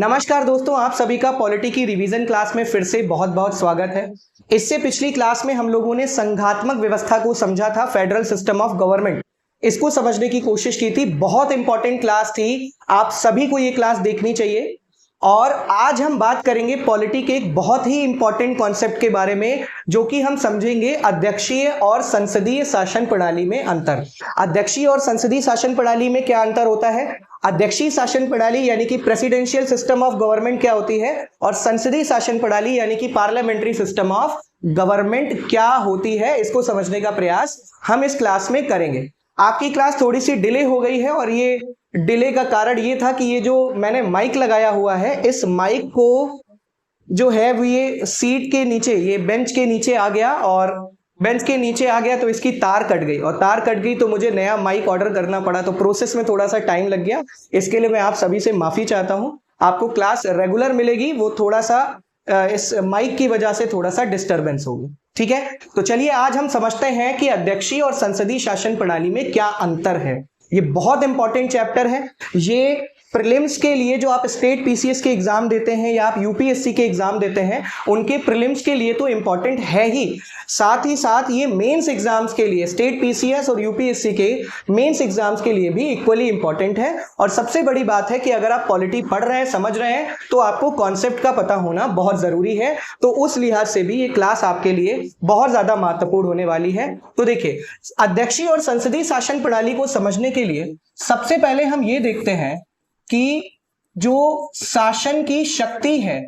नमस्कार दोस्तों, आप सभी का पॉलिटी की रिवीजन क्लास में फिर से बहुत बहुत स्वागत है। इससे पिछली क्लास में हम लोगों ने संघात्मक व्यवस्था को समझा था, फेडरल सिस्टम ऑफ गवर्नमेंट, इसको समझने की कोशिश की थी। बहुत इंपॉर्टेंट क्लास थी, आप सभी को ये क्लास देखनी चाहिए। और आज हम बात करेंगे पॉलिटी के एक बहुत ही इंपॉर्टेंट कॉन्सेप्ट के बारे में, जो कि हम समझेंगे अध्यक्षीय और संसदीय शासन प्रणाली में अंतर। अध्यक्षीय और संसदीय शासन प्रणाली में क्या अंतर होता है? अध्यक्षीय शासन प्रणाली यानी कि प्रेसिडेंशियल सिस्टम ऑफ गवर्नमेंट क्या होती है, और संसदीय शासन प्रणाली यानी कि पार्लियामेंट्री सिस्टम ऑफ गवर्नमेंट क्या होती है, इसको समझने का प्रयास हम इस क्लास में करेंगे। आपकी क्लास थोड़ी सी डिले हो गई है, और ये डिले का कारण ये था कि ये जो मैंने माइक लगाया हुआ है, इस माइक को जो है वो ये सीट के नीचे, ये बेंच के नीचे आ गया, और बेंच के नीचे आ गया तो इसकी तार कट गई, और तार कट गई तो मुझे नया माइक ऑर्डर करना पड़ा। तो प्रोसेस में थोड़ा सा टाइम लग गया, इसके लिए मैं आप सभी से माफी चाहता हूं। आपको क्लास रेगुलर मिलेगी, वो थोड़ा सा इस माइक की वजह से थोड़ा सा डिस्टरबेंस होगी, ठीक है। तो चलिए आज हम समझते हैं कि अध्यक्षीय और संसदीय शासन प्रणाली में क्या अंतर है। ये बहुत इंपॉर्टेंट चैप्टर है। ये प्रीलिम्स के लिए, जो आप स्टेट पीसीएस के एग्जाम देते हैं या आप यूपीएससी के एग्जाम देते हैं, उनके प्रीलिम्स के लिए तो इंपॉर्टेंट है ही, साथ ही साथ ये मेंस एग्जाम्स के लिए, स्टेट पीसीएस और यूपीएससी के मेंस एग्जाम्स के लिए भी इक्वली इंपॉर्टेंट है। और सबसे बड़ी बात है कि अगर आप पॉलिटी पढ़ रहे हैं, समझ रहे हैं, तो आपको कॉन्सेप्ट का पता होना बहुत जरूरी है। तो उस लिहाज से भी ये क्लास आपके लिए बहुत ज्यादा महत्वपूर्ण होने वाली है। तो देखिए, अध्यक्षीय और संसदीय शासन प्रणाली को समझने के लिए सबसे पहले हम ये देखते हैं कि जो शासन की शक्ति है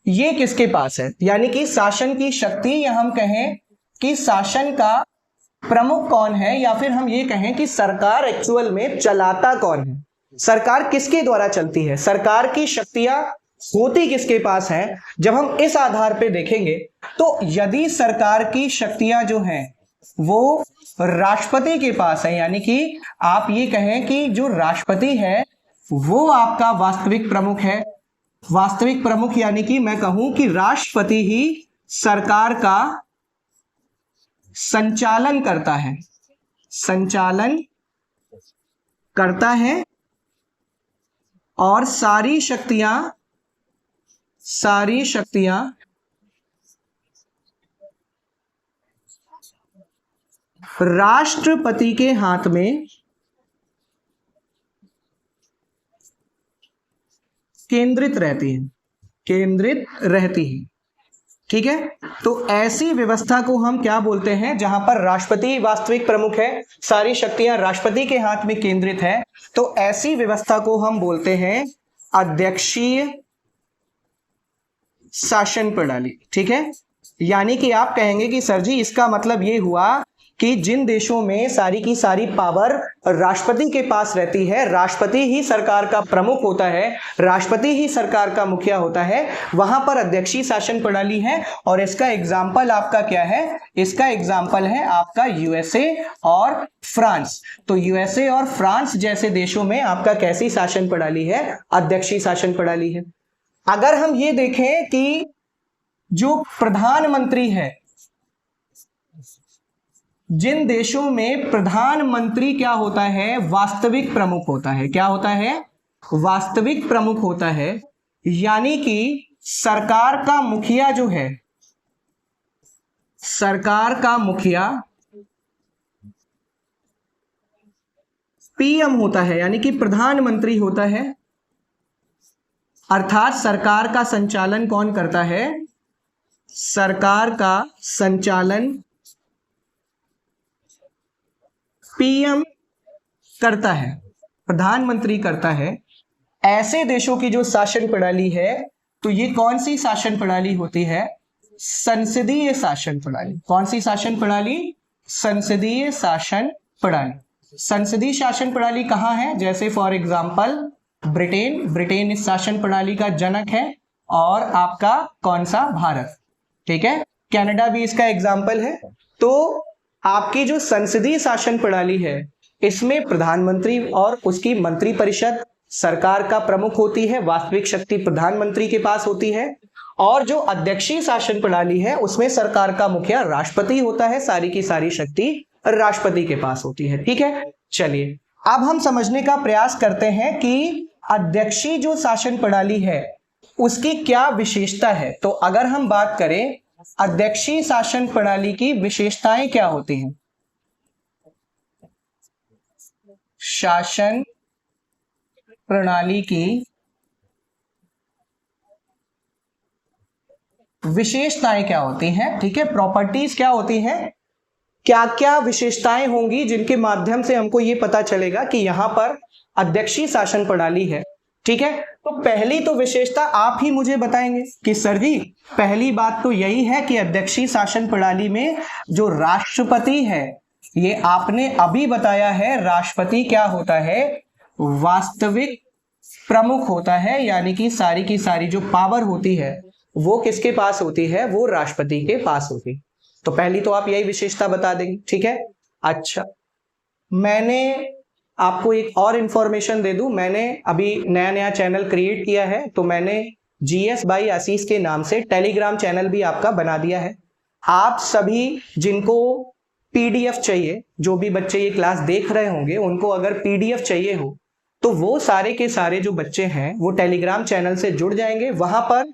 ये किसके पास है, यानी कि शासन की शक्ति, या हम कहें कि शासन का प्रमुख कौन है, या फिर हम ये कहें कि सरकार एक्चुअल में चलाता कौन है, सरकार किसके द्वारा चलती है, सरकार की शक्तियां होती किसके पास है। जब हम इस आधार पे देखेंगे तो यदि सरकार की शक्तियां जो हैं वो राष्ट्रपति के पास है, यानी कि आप ये कहें कि जो राष्ट्रपति है वो आपका वास्तविक प्रमुख है। वास्तविक प्रमुख यानी कि मैं कहूं कि राष्ट्रपति ही सरकार का संचालन करता है, संचालन करता है, और सारी शक्तियां राष्ट्रपति के हाथ में केंद्रित रहती है, ठीक है। तो ऐसी व्यवस्था को हम क्या बोलते हैं, जहां पर राष्ट्रपति वास्तविक प्रमुख है, सारी शक्तियां राष्ट्रपति के हाथ में केंद्रित है, तो ऐसी व्यवस्था को हम बोलते हैं अध्यक्षीय शासन प्रणाली, ठीक है। यानी कि आप कहेंगे कि सर जी इसका मतलब ये हुआ कि जिन देशों में सारी की सारी पावर राष्ट्रपति के पास रहती है, राष्ट्रपति ही सरकार का प्रमुख होता है, राष्ट्रपति ही सरकार का मुखिया होता है, वहां पर अध्यक्षीय शासन प्रणाली है। और इसका एग्जाम्पल आपका क्या है? इसका एग्जाम्पल है आपका यूएसए और फ्रांस। तो यूएसए और फ्रांस जैसे देशों में आपका कैसी शासन प्रणाली है? अध्यक्षीय शासन प्रणाली है। अगर हम ये देखें कि जो प्रधानमंत्री है, जिन देशों में प्रधानमंत्री क्या होता है? वास्तविक प्रमुख होता है। क्या होता है? वास्तविक प्रमुख होता है, यानी कि सरकार का मुखिया जो है, सरकार का मुखिया पीएम होता है, यानी कि प्रधानमंत्री होता है। अर्थात सरकार का संचालन कौन करता है? सरकार का संचालन पीएम करता है, प्रधानमंत्री करता है। ऐसे देशों की जो शासन प्रणाली है, तो ये कौन सी शासन प्रणाली होती है? संसदीय शासन प्रणाली। कौन सी शासन प्रणाली? संसदीय शासन प्रणाली। संसदीय शासन प्रणाली कहां है? जैसे फॉर एग्जांपल ब्रिटेन इस शासन प्रणाली का जनक है, और आपका कौन सा? भारत, ठीक है। कनाडा भी इसका एग्जाम्पल है। तो आपकी जो संसदीय शासन प्रणाली है, इसमें प्रधानमंत्री और उसकी मंत्रिपरिषद सरकार का प्रमुख होती है, वास्तविक शक्ति प्रधानमंत्री के पास होती है। और जो अध्यक्षीय शासन प्रणाली है, उसमें सरकार का मुखिया राष्ट्रपति होता है, सारी की सारी शक्ति राष्ट्रपति के पास होती है, ठीक है। चलिए अब हम समझने का प्रयास करते हैं कि अध्यक्षीय जो शासन प्रणाली है उसकी क्या विशेषता है। तो अगर हम बात करें अध्यक्षीय शासन प्रणाली की विशेषताएं क्या होती हैं, शासन प्रणाली की विशेषताएं क्या होती हैं, ठीक है, प्रॉपर्टीज क्या होती हैं, क्या क्या विशेषताएं होंगी जिनके माध्यम से हमको ये पता चलेगा कि यहां पर अध्यक्षीय शासन प्रणाली है। ठीक है, तो पहली तो विशेषता आप ही मुझे बताएंगे कि सर जी पहली बात तो यही है कि अध्यक्षीय शासन प्रणाली में जो राष्ट्रपति है, ये आपने अभी बताया है, राष्ट्रपति क्या होता है, वास्तविक प्रमुख होता है, यानी कि सारी की सारी जो पावर होती है वो किसके पास होती है, वो राष्ट्रपति के पास होती। तो पहली तो आप यही विशेषता बता देंगे। ठीक है, अच्छा मैंने आपको एक और इंफॉर्मेशन दे दूं, मैंने अभी नया नया चैनल क्रिएट किया है, तो मैंने GS बाई आशीष के नाम से टेलीग्राम चैनल भी आपका बना दिया है। आप सभी जिनको PDF चाहिए, जो भी बच्चे ये क्लास देख रहे होंगे उनको अगर PDF चाहिए हो तो वो सारे के सारे जो बच्चे हैं वो टेलीग्राम चैनल से जुड़ जाएंगे। वहां पर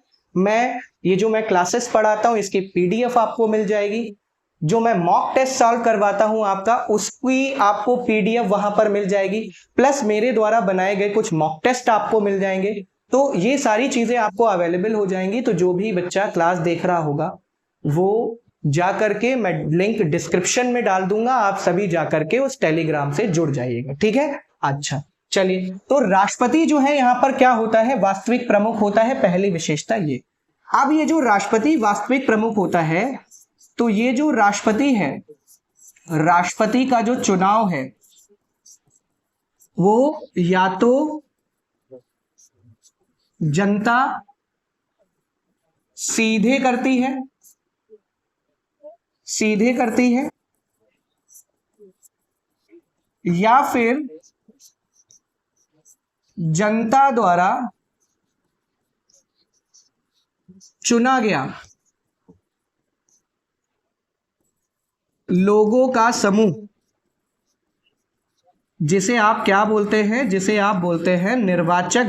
ये जो मैं क्लासेस पढ़ाता हूं इसकी PDF आपको मिल जाएगी, जो मैं मॉक टेस्ट सॉल्व करवाता हूं आपका उसकी आपको PDF वहां पर मिल जाएगी, प्लस मेरे द्वारा बनाए गए कुछ मॉक टेस्ट आपको मिल जाएंगे। तो ये सारी चीजें आपको अवेलेबल हो जाएंगी। तो जो भी बच्चा क्लास देख रहा होगा वो जा करके, मैं लिंक डिस्क्रिप्शन में डाल दूंगा, आप सभी जा करके उस टेलीग्राम से जुड़ जाइएगा। ठीक है, अच्छा चलिए, तो राष्ट्रपति जो है यहां पर क्या होता है, वास्तविक प्रमुख होता है, पहली विशेषता ये। अब ये जो राष्ट्रपति वास्तविक प्रमुख होता है, तो ये जो राष्ट्रपति है, राष्ट्रपति का जो चुनाव है वो या तो जनता सीधे करती है या फिर जनता द्वारा चुना गया लोगों का समूह, जिसे आप क्या बोलते हैं, जिसे आप बोलते हैं निर्वाचक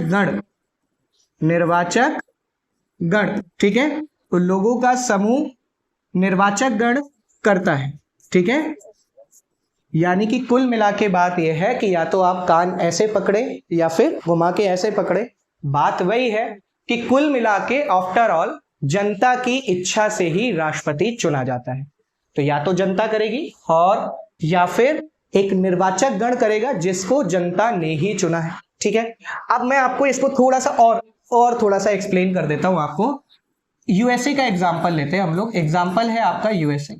गण। ठीक है, तो लोगों का समूह निर्वाचक गण करता है। ठीक है, यानी कि कुल मिला के बात यह है कि या तो आप कान ऐसे पकड़े या फिर घुमा के ऐसे पकड़े, बात वही है कि कुल मिला के आफ्टर ऑल जनता की इच्छा से ही राष्ट्रपति चुना जाता है। तो या तो जनता करेगी और या फिर एक निर्वाचक गण करेगा जिसको जनता ने ही चुना है। ठीक है, अब मैं आपको इसको थोड़ा सा और थोड़ा सा एक्सप्लेन कर देता हूं आपको। USA का एग्जांपल लेते हैं हम लोग, एग्जांपल है आपका USA।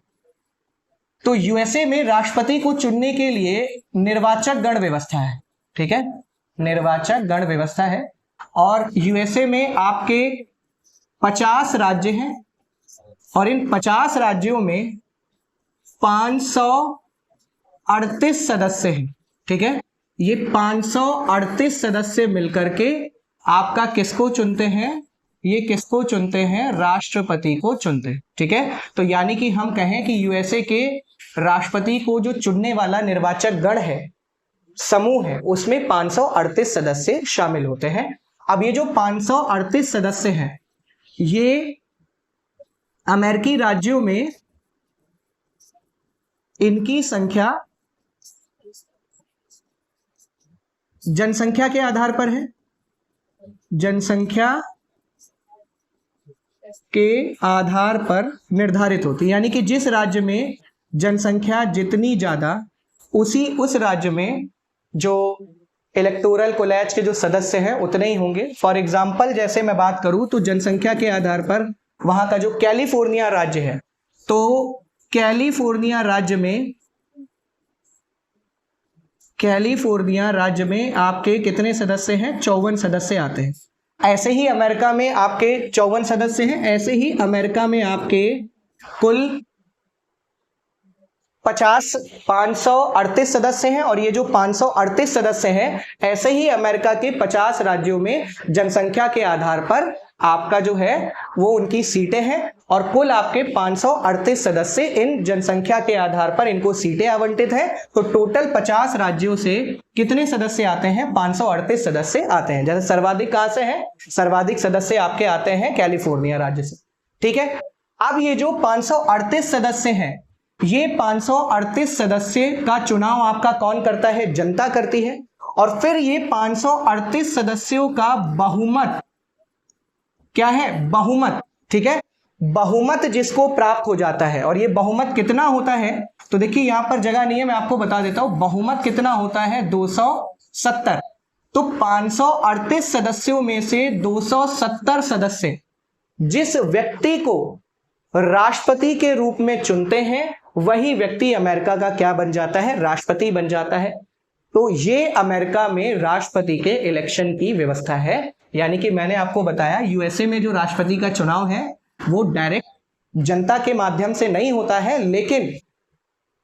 तो USA में राष्ट्रपति को चुनने के लिए निर्वाचक गण व्यवस्था है। ठीक है, निर्वाचक गण व्यवस्था है और USA में आपके 50 राज्य हैं और इन 50 राज्यों में 538 सदस्य हैं। ठीक है, ये 538 सदस्य मिलकर के आपका किसको चुनते हैं, ये किसको चुनते हैं, राष्ट्रपति को चुनते हैं। ठीक है, तो यानी कि हम कहें कि USA के राष्ट्रपति को जो चुनने वाला निर्वाचक गण है, समूह है, उसमें 538 सदस्य शामिल होते हैं। अब ये जो 538 सदस्य हैं ये अमेरिकी राज्यों में इनकी संख्या जनसंख्या के आधार पर है, जनसंख्या के आधार पर निर्धारित होती है। यानी कि जिस राज्य में जनसंख्या जितनी ज्यादा उस राज्य में जो इलेक्टोरल कॉलेज के जो सदस्य हैं उतने ही होंगे। फॉर एग्जांपल जैसे मैं बात करूं तो जनसंख्या के आधार पर वहां का जो कैलिफोर्निया राज्य है, तो कैलिफोर्निया राज्य में आपके कितने सदस्य हैं, 54 सदस्य आते हैं। ऐसे ही अमेरिका में आपके 54 सदस्य हैं, ऐसे ही अमेरिका में आपके कुल 538 सदस्य हैं और ये जो 538 सदस्य हैं ऐसे ही अमेरिका के 50 राज्यों में जनसंख्या के आधार पर आपका जो है वो उनकी सीटें हैं और कुल आपके 538 सदस्य इन जनसंख्या के आधार पर इनको सीटें आवंटित हैं। तो टोटल 50 राज्यों से कितने सदस्य आते हैं? 538 सदस्य आते हैं। जैसे सर्वाधिक कहां से है? सर्वाधिक सदस्य आपके आते हैं कैलिफोर्निया राज्य से। ठीक है, अब ये जो 538 सदस्य हैं, ये 538 सदस्य का चुनाव आपका कौन करता है? जनता करती है। और फिर ये 538 सदस्यों का बहुमत क्या है? बहुमत। ठीक है, बहुमत जिसको प्राप्त हो जाता है, और ये बहुमत कितना होता है? तो देखिए यहां पर जगह नहीं है, मैं आपको बता देता हूं बहुमत कितना होता है, 270। तो 538 सदस्यों में से 270 सदस्य जिस व्यक्ति को राष्ट्रपति के रूप में चुनते हैं वही व्यक्ति अमेरिका का क्या बन जाता है? राष्ट्रपति बन जाता है। तो ये अमेरिका में राष्ट्रपति के इलेक्शन की व्यवस्था है। यानी कि मैंने आपको बताया यूएसए में जो राष्ट्रपति का चुनाव है वो डायरेक्ट जनता के माध्यम से नहीं होता है, लेकिन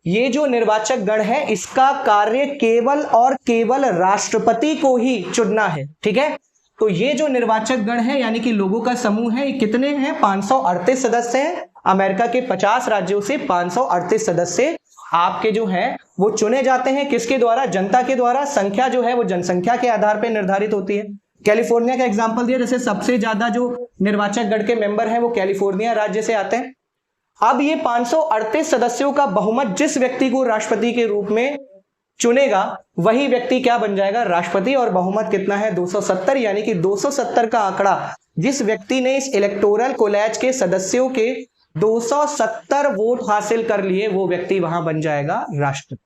ये जो निर्वाचक गण है इसका कार्य केवल और केवल राष्ट्रपति को ही चुनना है। ठीक है, तो ये जो निर्वाचक गण है यानी कि लोगों का समूह है, ये कितने हैं? 538 सदस्य हैं। अमेरिका के 50 राज्यों से 538 सदस्य आपके जो है वो चुने जाते हैं। किसके द्वारा? जनता के द्वारा। संख्या जो है वो जनसंख्या के आधार पर निर्धारित होती है। कैलिफोर्निया का एग्जांपल दिया, जैसे सबसे ज्यादा जो निर्वाचक गण के मेंबर हैं वो कैलिफोर्निया राज्य से आते हैं। अब ये 538 सदस्यों का बहुमत जिस व्यक्ति को राष्ट्रपति के रूप में चुनेगा वही व्यक्ति क्या बन जाएगा? राष्ट्रपति। और बहुमत कितना है? 270। यानी कि 270 का आंकड़ा जिस व्यक्ति ने इस इलेक्टोरल कॉलेज के सदस्यों के 270 वोट हासिल कर लिए वो व्यक्ति वहां बन जाएगा राष्ट्रपति।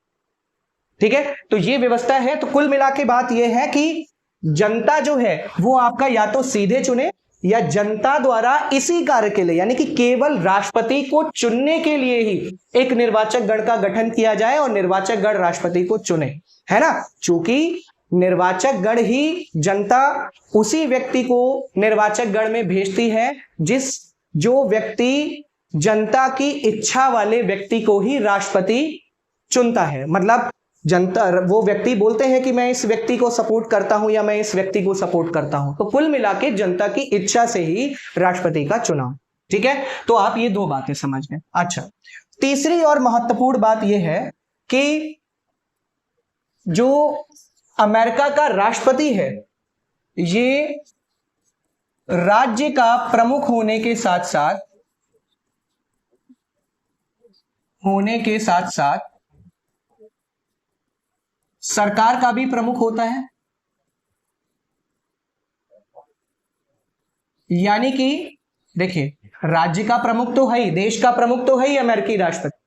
ठीक है, तो ये व्यवस्था है। तो कुल मिला के बात यह है कि जनता जो है वो आपका या तो सीधे चुने या जनता द्वारा इसी कार्य के लिए यानी कि केवल राष्ट्रपति को चुनने के लिए ही एक निर्वाचक गण का गठन किया जाए और निर्वाचक गण राष्ट्रपति को चुने, है ना। चूंकि निर्वाचक गण ही जनता उसी व्यक्ति को निर्वाचक गण में भेजती है जो व्यक्ति जनता की इच्छा वाले व्यक्ति को ही राष्ट्रपति चुनता है। मतलब जनता, वो व्यक्ति बोलते हैं कि मैं इस व्यक्ति को सपोर्ट करता हूं या मैं इस व्यक्ति को सपोर्ट करता हूं। तो कुल मिला के जनता की इच्छा से ही राष्ट्रपति का चुनाव। ठीक है, तो आप ये दो बातें समझ गए। अच्छा, तीसरी और महत्वपूर्ण बात यह है कि जो अमेरिका का राष्ट्रपति है ये राज्य का प्रमुख होने के साथ साथ सरकार का भी प्रमुख होता है। यानी कि देखिए, राज्य का प्रमुख तो है ही, देश का प्रमुख तो है ही अमेरिकी राष्ट्रपति,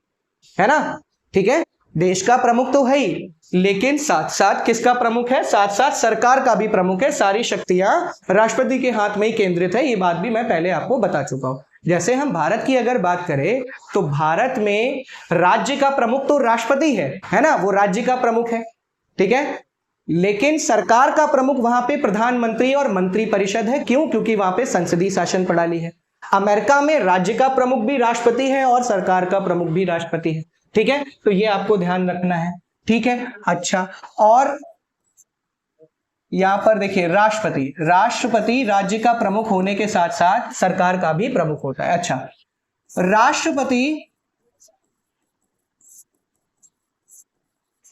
है ना। ठीक है, देश का प्रमुख तो है ही, लेकिन साथ साथ किसका प्रमुख है? साथ साथ सरकार का भी प्रमुख है। सारी शक्तियां राष्ट्रपति के हाथ में ही केंद्रित है। ये बात भी मैं पहले आपको बता चुका हूं। जैसे हम भारत की अगर बात करें तो भारत में राज्य का प्रमुख तो राष्ट्रपति है ना, वो राज्य का प्रमुख है। ठीक है, लेकिन सरकार का प्रमुख वहां पे प्रधानमंत्री और मंत्री परिषद है। क्यों? क्योंकि वहां पे संसदीय शासन प्रणाली है। अमेरिका में राज्य का प्रमुख भी राष्ट्रपति है और सरकार का प्रमुख भी राष्ट्रपति है। ठीक है, तो ये आपको ध्यान रखना है। ठीक है, अच्छा, और यहां पर देखिए राष्ट्रपति राज्य का प्रमुख होने के साथ साथ सरकार का भी प्रमुख होता है। अच्छा, राष्ट्रपति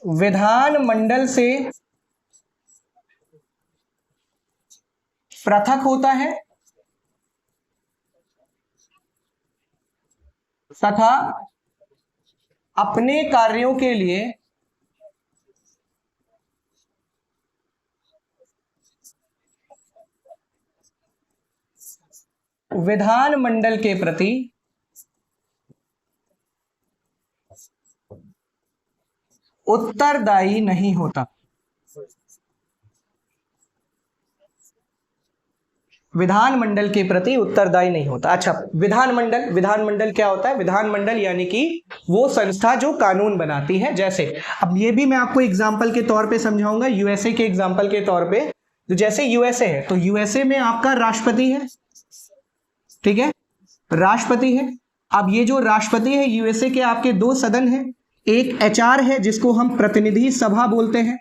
विधानमंडल से पृथक होता है तथा अपने कार्यों के लिए विधानमंडल के प्रति उत्तरदायी नहीं होता। विधानमंडल के प्रति उत्तरदायी नहीं होता। अच्छा, विधानमंडल क्या होता है? विधानमंडल यानी कि वो संस्था जो कानून बनाती है। जैसे अब ये भी मैं आपको एग्जांपल के तौर पे समझाऊंगा, यूएसए के एग्जांपल के तौर पे। तो जैसे यूएसए है तो यूएसए में आपका राष्ट्रपति है, ठीक है, राष्ट्रपति है। अब ये जो राष्ट्रपति है, यूएसए के आपके दो सदन हैं, एक एचआर है जिसको हम प्रतिनिधि सभा बोलते हैं,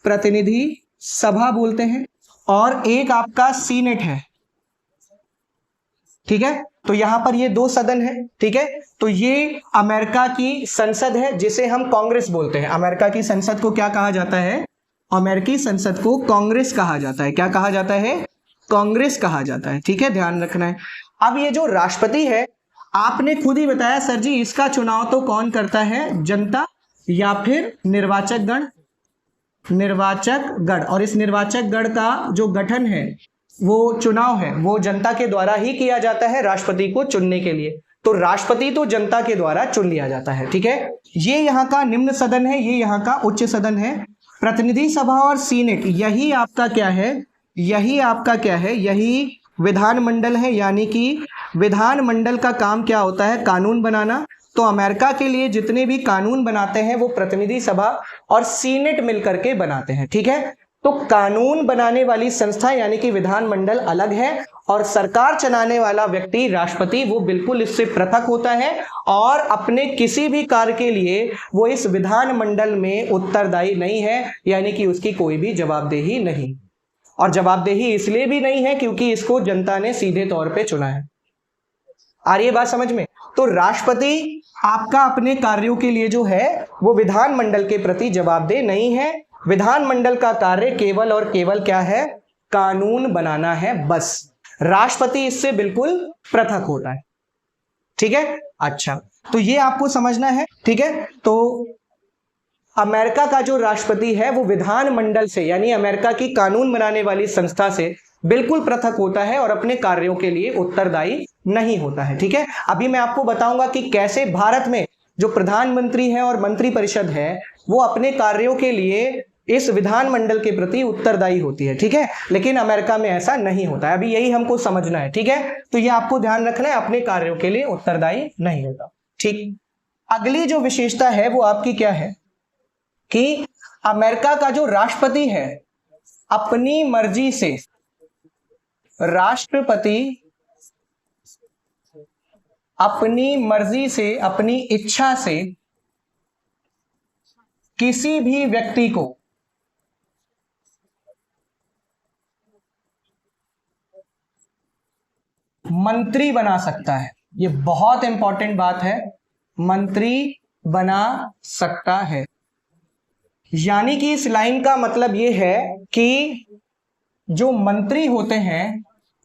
प्रतिनिधि सभा बोलते हैं, और एक आपका सीनेट है। ठीक है, तो यहां पर ये दो सदन है। ठीक है, तो ये अमेरिका की संसद है जिसे हम कांग्रेस बोलते हैं। अमेरिका की संसद को क्या कहा जाता है? अमेरिकी संसद को कांग्रेस कहा जाता है। क्या कहा जाता है? कांग्रेस कहा जाता है। ठीक है, ध्यान रखना है। अब ये जो राष्ट्रपति है, आपने खुद ही बताया सर जी इसका चुनाव तो कौन करता है? जनता या फिर निर्वाचक गण? निर्वाचक गण। और इस निर्वाचक गण का जो गठन है, वो चुनाव है, वो जनता के द्वारा ही किया जाता है राष्ट्रपति को चुनने के लिए। तो राष्ट्रपति तो जनता के द्वारा चुन लिया जाता है। ठीक है, ये यहाँ का निम्न सदन है, ये यहाँ का उच्च सदन है। प्रतिनिधि सभा और सीनेट, यही आपका क्या है? यही आपका क्या है? यही विधानमंडल है। यानी कि विधानमंडल का काम क्या होता है? कानून बनाना। तो अमेरिका के लिए जितने भी कानून बनाते हैं वो प्रतिनिधि सभा और सीनेट मिलकर के बनाते हैं। ठीक है, तो कानून बनाने वाली संस्था यानी कि विधानमंडल अलग है, और सरकार चलाने वाला व्यक्ति राष्ट्रपति वो बिल्कुल इससे पृथक होता है, और अपने किसी भी कार्य के लिए वो इस विधानमंडल में उत्तरदायी नहीं है, यानी कि उसकी कोई भी जवाबदेही नहीं। और जवाबदेही इसलिए भी नहीं है क्योंकि इसको जनता ने सीधे तौर पे चुना है। आ रही है बात समझ में? तो राष्ट्रपति आपका अपने कार्यों के लिए जो है वो विधानमंडल के प्रति जवाबदेह नहीं है। विधानमंडल का कार्य केवल और केवल क्या है? कानून बनाना है, बस। राष्ट्रपति इससे बिल्कुल पृथक होता है। ठीक है, अच्छा, तो ये आपको समझना है। ठीक है, तो अमेरिका का जो राष्ट्रपति है वो विधानमंडल से यानी अमेरिका की कानून बनाने वाली संस्था से बिल्कुल पृथक होता है और अपने कार्यों के लिए उत्तरदायी नहीं होता है। ठीक है, अभी मैं आपको बताऊंगा कि कैसे भारत में जो प्रधानमंत्री है और मंत्रिपरिषद है वो अपने कार्यों के लिए इस विधानमंडल के प्रति उत्तरदायी होती है। ठीक है, लेकिन अमेरिका में ऐसा नहीं होता है। अभी यही हमको समझना है। ठीक है, तो ये आपको ध्यान रखना है, अपने कार्यों के लिए उत्तरदायी नहीं होता। ठीक, अगली जो विशेषता है वो आपकी क्या है कि अमेरिका का जो राष्ट्रपति है अपनी मर्जी से, राष्ट्रपति अपनी मर्जी से, अपनी इच्छा से किसी भी व्यक्ति को मंत्री बना सकता है। ये बहुत इंपॉर्टेंट बात है, मंत्री बना सकता है। यानी कि इस लाइन का मतलब ये है कि जो मंत्री होते हैं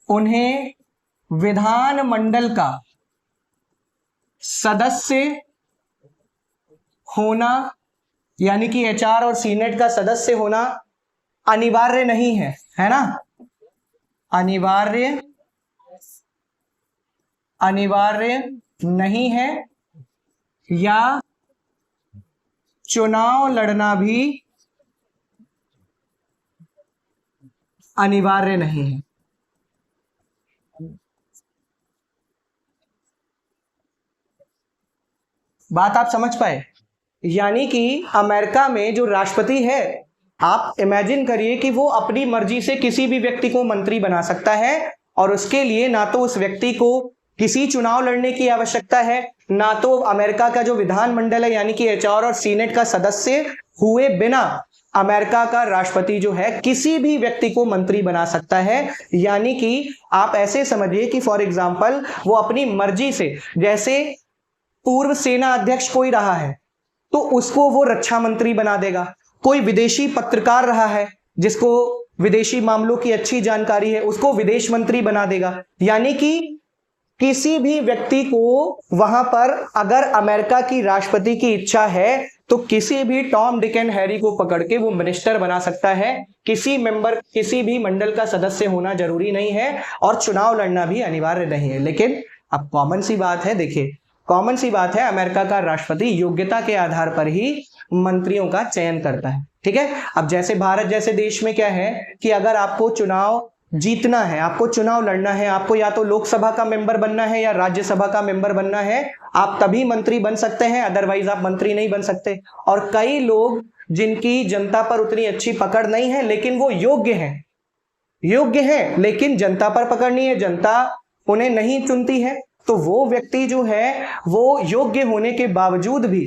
उन्हें विधानमंडल का सदस्य होना, यानी कि एचआर और सीनेट का सदस्य होना अनिवार्य नहीं है, है ना? अनिवार्य नहीं है, या चुनाव लड़ना भी अनिवार्य नहीं है। बात आप समझ पाए? यानी कि अमेरिका में जो राष्ट्रपति है, आप इमेजिन करिए कि वो अपनी मर्जी से किसी भी व्यक्ति को मंत्री बना सकता है, और उसके लिए ना तो उस व्यक्ति को किसी चुनाव लड़ने की आवश्यकता है, ना तो अमेरिका का जो विधानमंडल है यानी कि एचआर और सीनेट का सदस्य हुए बिना अमेरिका का राष्ट्रपति जो है किसी भी व्यक्ति को मंत्री बना सकता है। यानी कि आप ऐसे समझिए कि फॉर एग्जांपल वो अपनी मर्जी से, जैसे पूर्व सेना अध्यक्ष कोई रहा है तो उसको वो रक्षा मंत्री बना देगा। कोई विदेशी पत्रकार रहा है जिसको विदेशी मामलों की अच्छी जानकारी है, उसको विदेश मंत्री बना देगा। यानी कि किसी भी व्यक्ति को वहां पर अगर अमेरिका की राष्ट्रपति की इच्छा है तो किसी भी टॉम डिक एंड हैरी को पकड़ के वो मिनिस्टर बना सकता है। किसी भी मंडल का सदस्य होना जरूरी नहीं है, और चुनाव लड़ना भी अनिवार्य नहीं है। लेकिन अब कॉमन सी बात है, देखिए कॉमन सी बात है, अमेरिका का राष्ट्रपति योग्यता के आधार पर ही मंत्रियों का चयन करता है। ठीक है, अब जैसे भारत जैसे देश में क्या है कि अगर आपको चुनाव जीतना है, आपको चुनाव लड़ना है, आपको या तो लोकसभा का मेंबर बनना है या राज्यसभा का मेंबर बनना है, आप तभी मंत्री बन सकते हैं, अदरवाइज आप मंत्री नहीं बन सकते। और कई लोग जिनकी जनता पर उतनी अच्छी पकड़ नहीं है लेकिन वो योग्य हैं लेकिन जनता पर पकड़ नहीं है, जनता उन्हें नहीं चुनती है, तो वो व्यक्ति जो है वो योग्य होने के बावजूद भी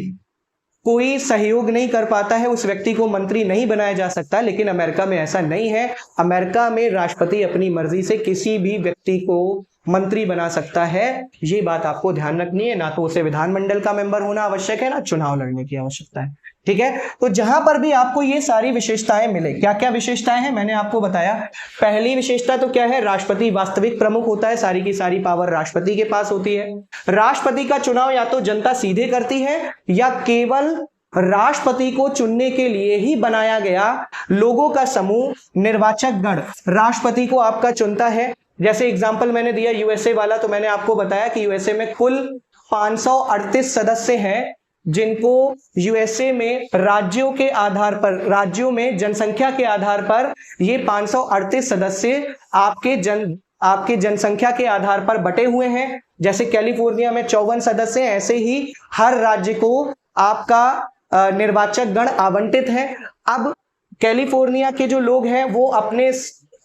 कोई सहयोग नहीं कर पाता है, उस व्यक्ति को मंत्री नहीं बनाया जा सकता। लेकिन अमेरिका में ऐसा नहीं है। अमेरिका में राष्ट्रपति अपनी मर्जी से किसी भी व्यक्ति को मंत्री बना सकता है। ये बात आपको ध्यान रखनी है। ना तो उसे विधानमंडल का मेंबर होना आवश्यक है, ना चुनाव लड़ने की आवश्यकता है। ठीक है, तो जहां पर भी आपको ये सारी विशेषताएं मिले, क्या क्या विशेषताएं हैं मैंने आपको बताया। पहली विशेषता तो क्या है, राष्ट्रपति वास्तविक प्रमुख होता है, सारी की सारी पावर राष्ट्रपति के पास होती है। राष्ट्रपति का चुनाव या तो जनता सीधे करती है या केवल राष्ट्रपति को चुनने के लिए ही बनाया गया लोगों का समूह, निर्वाचक गण राष्ट्रपति को आपका चुनता है। जैसे एग्जांपल मैंने दिया यूएसए वाला, तो मैंने आपको बताया कि यूएसए में कुल 538 सदस्य हैं, जिनको यूएसए में राज्यों के आधार पर, राज्यों में जनसंख्या के आधार पर ये 538 सदस्य आपके जनसंख्या के आधार पर बटे हुए हैं। जैसे कैलिफोर्निया में 54 सदस्य हैं, ऐसे ही हर राज्य को आपका निर्वाचक गण आवंटित है। अब कैलिफोर्निया के जो लोग हैं वो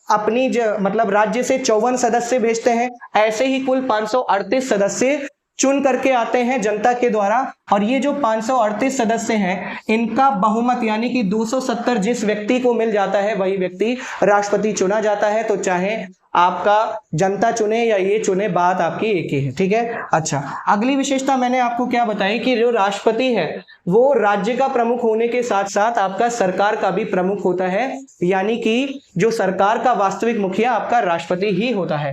अपनी मतलब राज्य से 54 सदस्य भेजते हैं, ऐसे ही कुल 538 सदस्य चुन करके आते हैं जनता के द्वारा। और ये जो 538 सदस्य हैं, इनका बहुमत यानी कि 270 जिस व्यक्ति को मिल जाता है वही व्यक्ति राष्ट्रपति चुना जाता है। तो चाहे आपका जनता चुने या ये चुने, बात आपकी एक ही है। ठीक है, अच्छा अगली विशेषता मैंने आपको क्या बताई कि जो राष्ट्रपति है वो राज्य का प्रमुख होने के साथ साथ आपका सरकार का भी प्रमुख होता है, यानी कि जो सरकार का वास्तविक मुखिया आपका राष्ट्रपति ही होता है।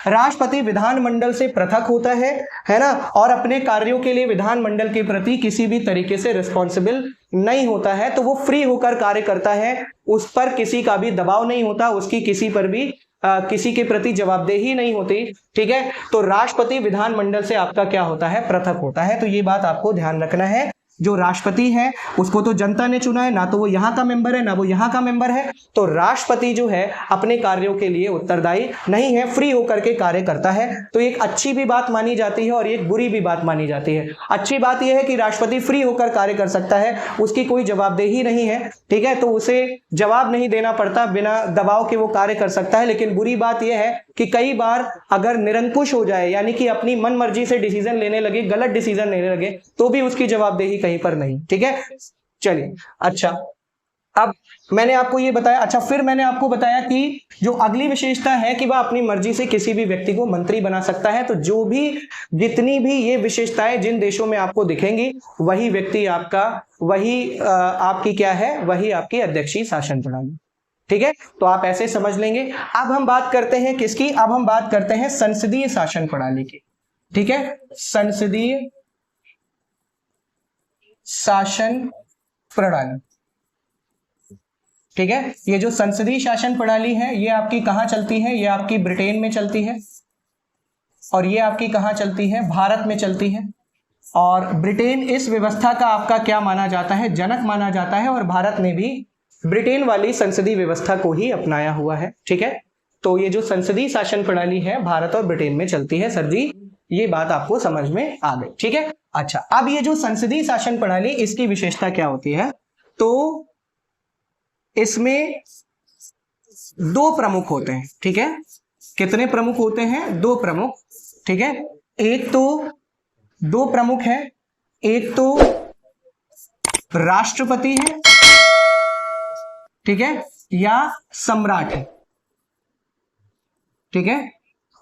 राष्ट्रपति विधानमंडल से पृथक होता है ना, और अपने कार्यों के लिए विधानमंडल के प्रति किसी भी तरीके से रिस्पॉन्सिबल नहीं होता है। तो वो फ्री होकर कार्य करता है, उस पर किसी का भी दबाव नहीं होता, उसकी किसी पर भी किसी के प्रति जवाबदेही नहीं होती। ठीक है, तो राष्ट्रपति विधानमंडल से आपका क्या होता है, पृथक होता है। तो ये बात आपको ध्यान रखना है। जो राष्ट्रपति है उसको तो जनता ने चुना है, ना तो वो यहाँ का मेंबर है ना वो यहाँ का मेंबर है। तो राष्ट्रपति जो है अपने कार्यों के लिए उत्तरदायी नहीं है, फ्री होकर के कार्य करता है। तो एक अच्छी भी बात मानी जाती है और एक बुरी भी बात मानी जाती है। अच्छी बात यह है कि राष्ट्रपति फ्री होकर कार्य कर सकता है, उसकी कोई जवाबदेही नहीं है। ठीक है, तो उसे जवाब नहीं देना पड़ता, बिना दबाव के वो कार्य कर सकता है। लेकिन बुरी बात यह है कि कई बार अगर निरंकुश हो जाए, यानी कि अपनी मन मर्जी से डिसीजन लेने लगे, गलत डिसीजन लेने लगे, तो भी उसकी जवाबदेही कहीं पर नहीं। ठीक है, चलिए अच्छा, अब मैंने आपको ये बताया। अच्छा, फिर मैंने आपको बताया कि जो अगली विशेषता है कि वह अपनी मर्जी से किसी भी व्यक्ति को मंत्री बना सकता है। तो जितनी भी ये विशेषताएं जिन देशों में आपको दिखेंगी, वही व्यक्ति आपकी क्या है, वही आपकी अध्यक्षीय शासन प्रणाली। ठीक है, तो आप ऐसे समझ लेंगे। अब हम बात करते हैं किसकी, अब हम बात करते हैं संसदीय शासन प्रणाली की। ठीक है, संसदीय शासन प्रणाली। ठीक है, ये जो संसदीय शासन प्रणाली है ये आपकी कहां चलती है, ये आपकी ब्रिटेन में चलती है, और ये आपकी कहां चलती है, भारत में चलती है। और ब्रिटेन इस व्यवस्था का आपका क्या माना जाता है, जनक माना जाता है, और भारत ने भी ब्रिटेन वाली संसदीय व्यवस्था को ही अपनाया हुआ है। ठीक है, तो ये जो संसदीय शासन प्रणाली है भारत और ब्रिटेन में चलती है। सर जी ये बात आपको समझ में आ गई। ठीक है, अच्छा अब ये जो संसदीय शासन प्रणाली, इसकी विशेषता क्या होती है, तो इसमें दो प्रमुख होते हैं। ठीक है, कितने प्रमुख होते हैं, दो प्रमुख। ठीक है, एक तो दो प्रमुख है, एक तो राष्ट्रपति है, ठीक है, या सम्राट है। ठीक है,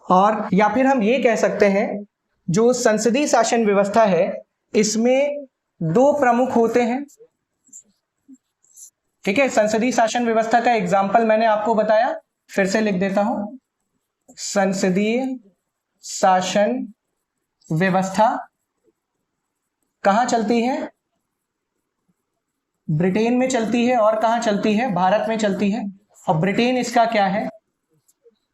और या फिर हम ये कह सकते हैं जो संसदीय शासन व्यवस्था है इसमें दो प्रमुख होते हैं। ठीक है, संसदीय शासन व्यवस्था का एग्जाम्पल मैंने आपको बताया, फिर से लिख देता हूं। संसदीय शासन व्यवस्था कहां चलती है, ब्रिटेन में चलती है, और कहां चलती है, भारत में चलती है। और ब्रिटेन इसका क्या है,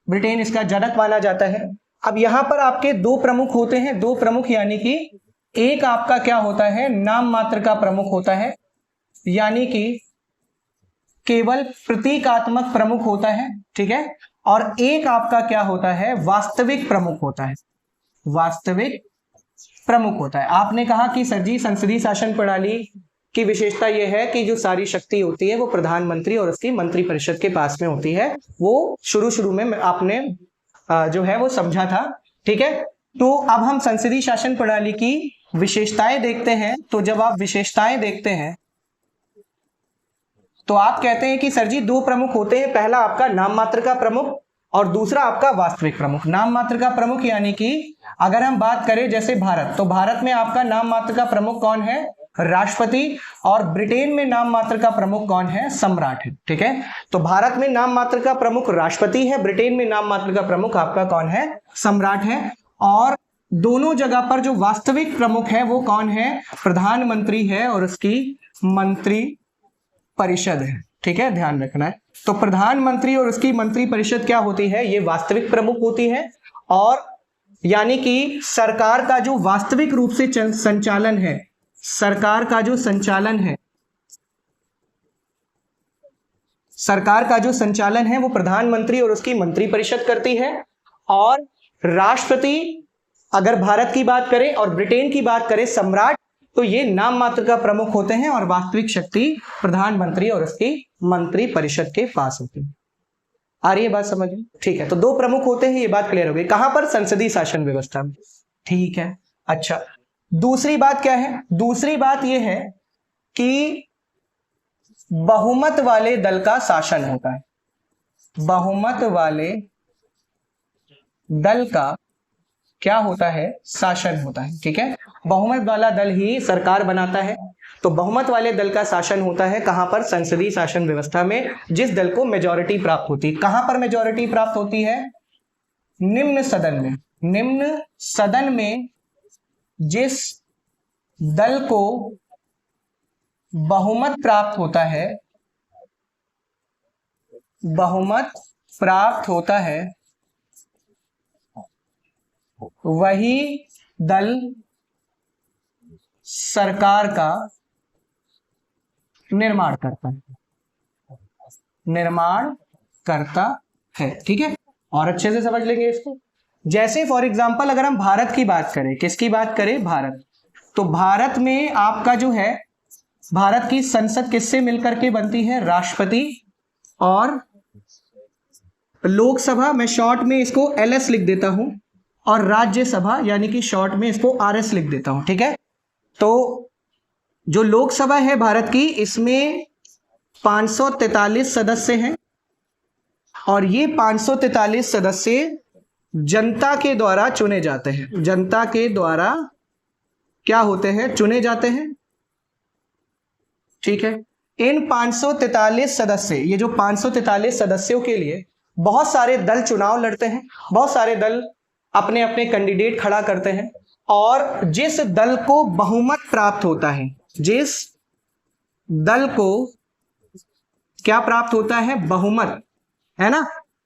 ब्रिटेन इसका जनक माना जाता है। अब यहां पर आपके दो प्रमुख होते हैं, दो प्रमुख यानी कि एक आपका क्या होता है, नाम मात्र का प्रमुख होता है, यानी कि केवल प्रतीकात्मक प्रमुख होता है। ठीक है, और एक आपका क्या होता है, वास्तविक प्रमुख होता है, वास्तविक प्रमुख होता है। आपने कहा कि सर जी संसदीय शासन प्रणाली की विशेषता यह है कि जो सारी शक्ति होती है वो प्रधानमंत्री और उसकी मंत्रिपरिषद के पास में होती है। वो शुरू में आपने जो है वो समझा था। ठीक है, तो अब हम संसदीय शासन प्रणाली की विशेषताएं देखते हैं। तो जब आप विशेषताएं देखते हैं तो आप कहते हैं कि सर जी दो प्रमुख होते हैं, पहला आपका नाम मात्र का प्रमुख और दूसरा आपका वास्तविक प्रमुख। नाम मात्र का प्रमुख यानी कि अगर हम बात करें जैसे भारत, तो भारत में आपका नाम मात्र का प्रमुख कौन है? राष्ट्रपति। और ब्रिटेन में नाम मात्र का प्रमुख कौन है? सम्राट है। ठीक है, तो भारत में नाम मात्र का प्रमुख राष्ट्रपति है, ब्रिटेन में नाम मात्र का प्रमुख आपका कौन है? सम्राट है। और दोनों जगह पर जो वास्तविक प्रमुख है वो कौन है? प्रधानमंत्री है और उसकी मंत्री परिषद है। ठीक है, ध्यान रखना है। तो प्रधानमंत्री और उसकी मंत्री परिषद क्या होती है? ये वास्तविक प्रमुख होती है। और यानी कि सरकार का जो वास्तविक रूप से संचालन है, सरकार का जो संचालन है, सरकार का जो संचालन है वो प्रधानमंत्री और उसकी मंत्री परिषद करती है। और राष्ट्रपति अगर भारत की बात करें और ब्रिटेन की बात करें सम्राट, तो ये नाम मात्र का प्रमुख होते हैं और वास्तविक शक्ति प्रधानमंत्री और उसकी मंत्री परिषद के पास होती है। आ रही है बात समझ में? ठीक है, तो दो प्रमुख होते हैं, ये बात क्लियर हो गई। कहां पर? संसदीय शासन व्यवस्था में। ठीक है, अच्छा दूसरी बात क्या है? दूसरी बात यह है कि बहुमत वाले दल का शासन होता है। बहुमत वाले दल का क्या होता है? शासन होता है। ठीक है, बहुमत वाला दल ही सरकार बनाता है। तो बहुमत वाले दल का शासन होता है कहां पर? संसदीय शासन व्यवस्था में, जिस दल को मेजॉरिटी प्राप्त होती है। कहां पर मेजॉरिटी प्राप्त होती है? निम्न सदन में। निम्न सदन में जिस दल को बहुमत प्राप्त होता है, बहुमत प्राप्त होता है, वही दल सरकार का निर्माण करता है। निर्माण करता है। ठीक है, और अच्छे से समझ लेंगे इसको। जैसे फॉर एग्जांपल अगर हम भारत की बात करें, किसकी बात करें? भारत। तो भारत में आपका जो है, भारत की संसद किससे मिलकर के बनती है? राष्ट्रपति और लोकसभा, मैं शॉर्ट में इसको LS लिख देता हूं, और राज्यसभा यानी कि शॉर्ट में इसको RS लिख देता हूं। ठीक है, तो जो लोकसभा है भारत की, इसमें 543 सदस्य हैं और ये 543 सदस्य जनता के द्वारा चुने जाते हैं। जनता के द्वारा क्या होते हैं? चुने जाते हैं। ठीक है, इन 543 सदस्य, ये जो 543 सदस्यों के लिए बहुत सारे दल चुनाव लड़ते हैं, बहुत सारे दल अपने अपने कैंडिडेट खड़ा करते हैं, और जिस दल को बहुमत प्राप्त होता है, जिस दल को क्या प्राप्त होता है? बहुमत, है ना?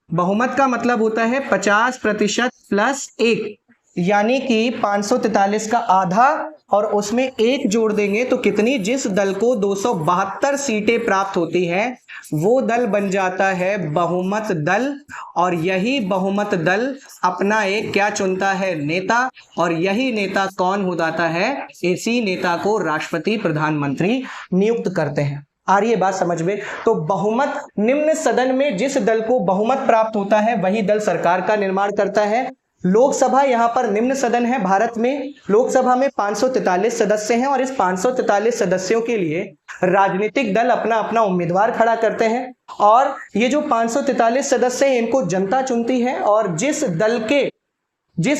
बहुमत का मतलब होता है 50% प्लस 1, यानी कि 543 का आधा और उसमें 1 जोड़ देंगे तो कितनी? जिस दल को 272 सीटें प्राप्त होती हैं वो दल बन जाता है बहुमत दल। और यही बहुमत दल अपना एक क्या चुनता है? नेता। और यही नेता कौन हो जाता है? इसी नेता को राष्ट्रपति प्रधानमंत्री नियुक्त करते हैं। आ रही है बात समझ में? तो बहुमत, निम्न सदन में जिस दल को बहुमत प्राप्त होता है वही दल सरकार का निर्माण करता है। लोकसभा यहां पर निम्न सदन है भारत में, लोकसभा में 543 सदस्य हैं और इस 543 सदस्यों के लिए राजनीतिक दल अपना अपना उम्मीदवार खड़ा करते हैं। और ये जो 543 सदस्य हैं इनको जनता चुनती है, और जिस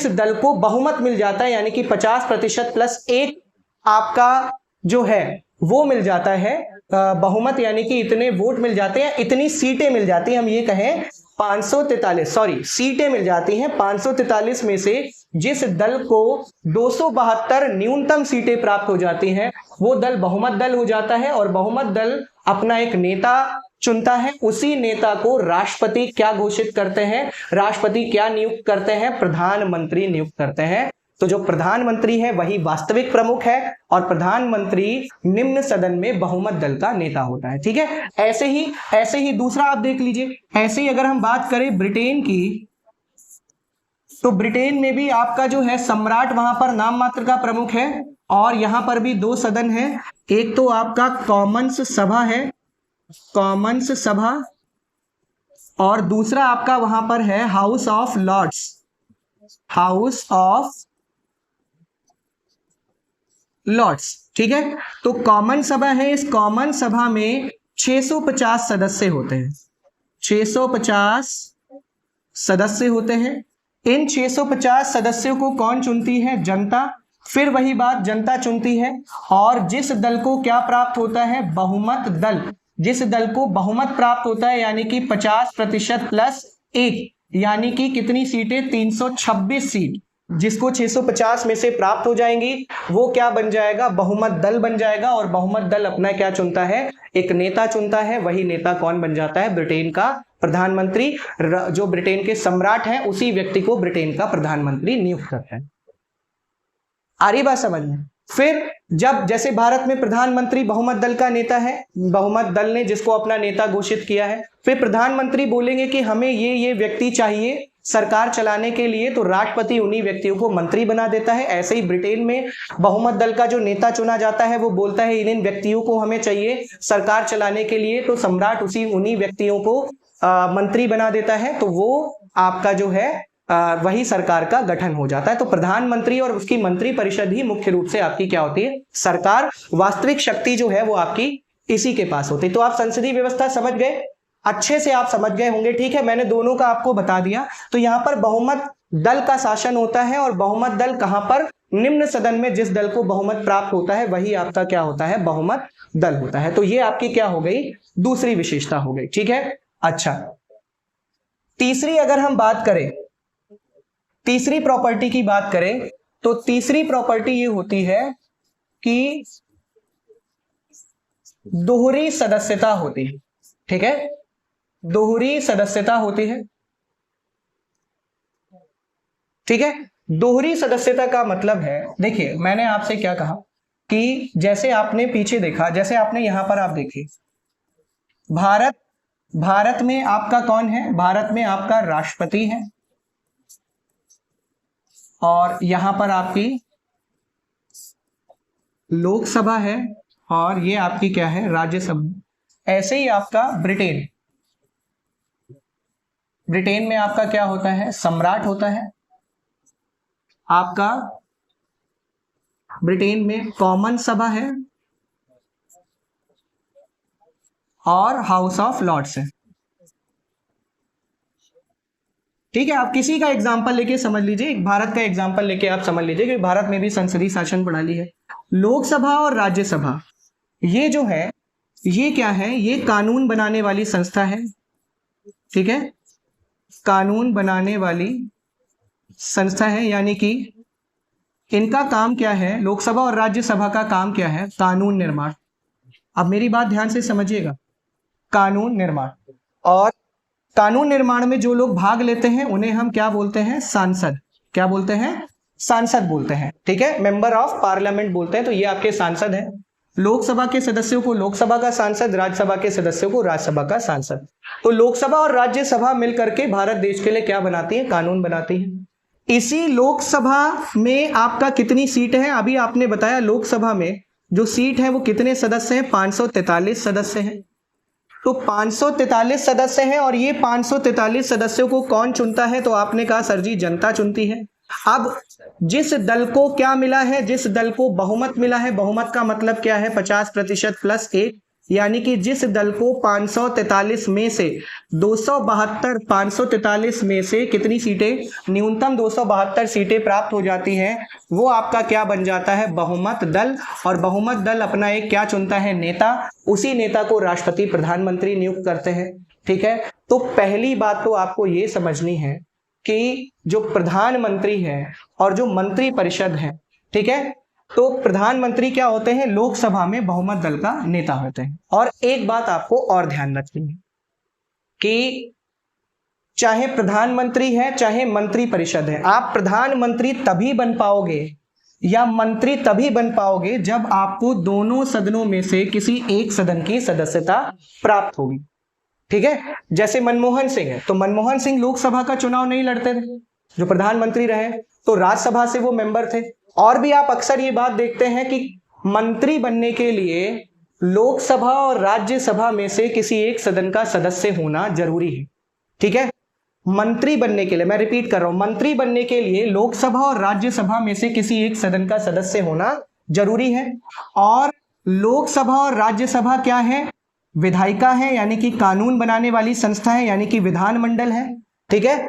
दल को बहुमत मिल जाता है, यानी कि 50% प्लस 1 आपका जो है वो मिल जाता है बहुमत, यानी कि इतने वोट मिल जाते हैं, इतनी सीटें मिल जाती हैं, हम ये कहें 543 सीटें मिल जाती हैं। 543 में से जिस दल को 272 न्यूनतम सीटें प्राप्त हो जाती हैं वो दल बहुमत दल हो जाता है, और बहुमत दल अपना एक नेता चुनता है। उसी नेता को राष्ट्रपति क्या घोषित करते हैं? राष्ट्रपति क्या नियुक्त करते हैं? प्रधानमंत्री नियुक्त करते हैं। तो जो प्रधानमंत्री है वही वास्तविक प्रमुख है, और प्रधानमंत्री निम्न सदन में बहुमत दल का नेता होता है। ठीक है, ऐसे ही दूसरा आप देख लीजिए। ऐसे ही अगर हम बात करें ब्रिटेन की, तो ब्रिटेन में भी आपका जो है सम्राट वहां पर नाम मात्र का प्रमुख है, और यहां पर भी 2 सदन है। एक तो आपका कॉमन्स सभा है, कॉमन्स सभा, और दूसरा आपका वहां पर है House of Lords, House of Lords. ठीक है, तो कॉमन सभा है, इस कॉमन सभा में 650 सदस्य होते हैं, 650 सदस्य होते हैं। इन 650 सदस्यों को कौन चुनती है? जनता। फिर वही बात, जनता चुनती है, और जिस दल को क्या प्राप्त होता है? बहुमत दल। जिस दल को बहुमत प्राप्त होता है यानी कि 50% प्लस 1, यानी कि कितनी सीटें? 326 सीट, जिसको 650 में से प्राप्त हो जाएंगी वो क्या बन जाएगा? बहुमत दल बन जाएगा। और बहुमत दल अपना क्या चुनता है? एक नेता चुनता है। वही नेता कौन बन जाता है? ब्रिटेन का प्रधानमंत्री। जो ब्रिटेन के सम्राट हैं उसी व्यक्ति को ब्रिटेन का प्रधानमंत्री नियुक्त करता है। आ रही बात समझ में? फिर जब जैसे भारत में प्रधानमंत्री बहुमत दल का नेता है, बहुमत दल ने जिसको अपना नेता घोषित किया है, फिर प्रधानमंत्री बोलेंगे कि हमें ये व्यक्ति चाहिए सरकार चलाने के लिए, तो राष्ट्रपति उन्हीं व्यक्तियों को मंत्री बना देता है। ऐसे ही ब्रिटेन में बहुमत दल का जो नेता चुना जाता है वो बोलता है इन व्यक्तियों को हमें चाहिए सरकार चलाने के लिए, तो सम्राट उन्हीं व्यक्तियों को मंत्री बना देता है। तो वो आपका जो है वही सरकार का गठन हो जाता है। तो प्रधानमंत्री और उसकी मंत्री परिषद ही मुख्य रूप से आपकी क्या होती है? सरकार। वास्तविक शक्ति जो है वो आपकी इसी के पास होती है। तो आप संसदीय व्यवस्था समझ गए, अच्छे से आप समझ गए होंगे। ठीक है, मैंने दोनों का आपको बता दिया। तो यहां पर बहुमत दल का शासन होता है, और बहुमत दल कहां पर? निम्न सदन में जिस दल को बहुमत प्राप्त होता है वही आपका क्या होता है? बहुमत दल होता है। तो ये आपकी क्या हो गई? दूसरी विशेषता हो गई। ठीक है, अच्छा, तीसरी अगर हम बात करें, तीसरी प्रॉपर्टी की बात करें, तो तीसरी प्रॉपर्टी ये होती है कि दोहरी सदस्यता होती है। ठीक है, दोहरी सदस्यता होती है। ठीक है, दोहरी सदस्यता का मतलब है, देखिए मैंने आपसे क्या कहा कि जैसे आपने पीछे देखा, जैसे आपने यहां पर आप देखिए, भारत में आपका कौन है? भारत में आपका राष्ट्रपति है, और यहां पर आपकी लोकसभा है, और ये आपकी क्या है? राज्यसभा। ऐसे ही आपका ब्रिटेन में आपका क्या होता है? सम्राट होता है। आपका ब्रिटेन में कॉमन सभा है और हाउस ऑफ लॉर्ड्स है। ठीक है, आप किसी का एग्जांपल लेके समझ लीजिए, एक भारत का एग्जांपल लेके आप समझ लीजिए कि भारत में भी संसदीय शासन प्रणाली है। लोकसभा और राज्यसभा ये जो है ये क्या है? ये कानून बनाने वाली संस्था है। ठीक है, कानून बनाने वाली संस्था है, यानी कि इनका काम क्या है? लोकसभा और राज्यसभा का काम क्या है? कानून निर्माण। अब मेरी बात ध्यान से समझिएगा, कानून निर्माण। और कानून निर्माण में जो लोग भाग लेते हैं उन्हें हम क्या बोलते हैं? सांसद। क्या बोलते हैं? सांसद बोलते हैं। ठीक है, मेंबर ऑफ पार्लियामेंट बोलते हैं। तो ये आपके सांसद हैं। लोकसभा के सदस्यों को लोकसभा का सांसद, राज्यसभा के सदस्यों को राज्यसभा का सांसद। तो लोकसभा और राज्यसभा मिलकर के भारत देश के लिए क्या बनाती है? कानून बनाती है। इसी लोकसभा में आपका कितनी सीट है? अभी आपने बताया लोकसभा में जो सीट है वो कितने सदस्य हैं? 543 सदस्य हैं। तो 543 सदस्य हैं, और ये 543 सदस्यों को कौन चुनता है? तो आपने कहा सर जी जनता चुनती है। अब जिस दल को क्या मिला है? जिस दल को बहुमत मिला है, बहुमत का मतलब क्या है? 50% प्लस 1, यानी कि जिस दल को 543 में से 272, 543 में से कितनी सीटें? न्यूनतम 272 सीटें प्राप्त हो जाती हैं, वो आपका क्या बन जाता है? बहुमत दल। और बहुमत दल अपना एक क्या चुनता है? नेता। उसी नेता को राष्ट्रपति प्रधानमंत्री नियुक्त करते हैं। ठीक है, तो पहली बात तो आपको ये समझनी है कि जो प्रधानमंत्री है और जो मंत्री परिषद है, ठीक है, तो प्रधानमंत्री क्या होते हैं? लोकसभा में बहुमत दल का नेता होते हैं। और एक बात आपको और ध्यान रखनी है कि चाहे प्रधानमंत्री है चाहे मंत्री परिषद है, आप प्रधानमंत्री तभी बन पाओगे या मंत्री तभी बन पाओगे जब आपको दोनों सदनों में से किसी एक सदन की सदस्यता प्राप्त होगी। ठीक है, जैसे मनमोहन सिंह है, तो मनमोहन सिंह लोकसभा का चुनाव नहीं लड़ते थे, जो प्रधानमंत्री रहे, तो राज्यसभा से वो मेंबर थे। और भी आप अक्सर ये बात देखते हैं कि मंत्री बनने के लिए लोकसभा और राज्यसभा में से किसी एक सदन का सदस्य होना जरूरी है। ठीक है, मंत्री बनने के लिए, मैं रिपीट कर रहा हूं, मंत्री बनने के लिए लोकसभा और राज्यसभा में से किसी एक सदन का सदस्य होना जरूरी है। और लोकसभा और राज्यसभा क्या है? विधायिका है, यानी कि कानून बनाने वाली संस्था है, यानी कि विधानमंडल है। ठीक है,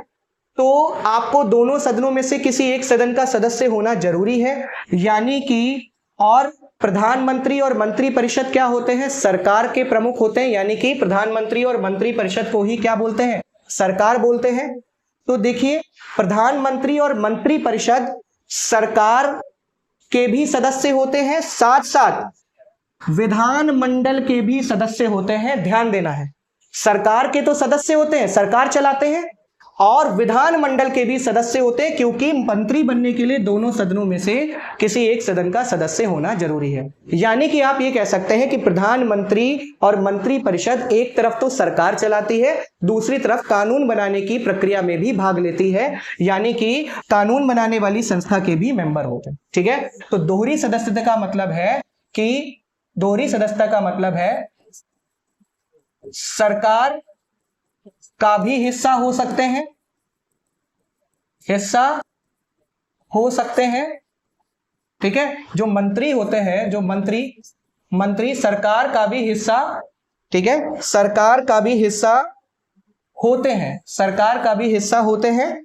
तो आपको दोनों सदनों में से किसी एक सदन का सदस्य होना जरूरी है, यानी कि, और प्रधानमंत्री और मंत्री परिषद क्या होते हैं? सरकार के प्रमुख होते हैं, यानी कि प्रधानमंत्री और मंत्री परिषद को ही क्या बोलते हैं? सरकार बोलते हैं। तो देखिए, प्रधानमंत्री और मंत्री परिषद सरकार के भी सदस्य होते हैं, साथ साथ विधानमंडल के भी सदस्य होते हैं। ध्यान देना है, सरकार के तो सदस्य होते हैं, सरकार चलाते हैं, और विधानमंडल के भी सदस्य होते हैं, क्योंकि मंत्री बनने के लिए दोनों सदनों में से किसी एक सदन का सदस्य होना जरूरी है। यानी कि आप ये कह सकते हैं कि प्रधानमंत्री और मंत्री परिषद एक तरफ तो सरकार चलाती है, दूसरी तरफ कानून बनाने की प्रक्रिया में भी भाग लेती है, यानी कि कानून बनाने वाली संस्था के भी मेंबर होते हैं। ठीक है, तो दोहरी सदस्यता का मतलब है कि, दोहरी सदस्यता का मतलब है सरकार का भी हिस्सा हो सकते हैं, हिस्सा हो सकते हैं। ठीक है, जो मंत्री होते हैं, जो मंत्री सरकार का भी हिस्सा, ठीक है, सरकार का भी हिस्सा होते हैं, सरकार का भी हिस्सा होते हैं।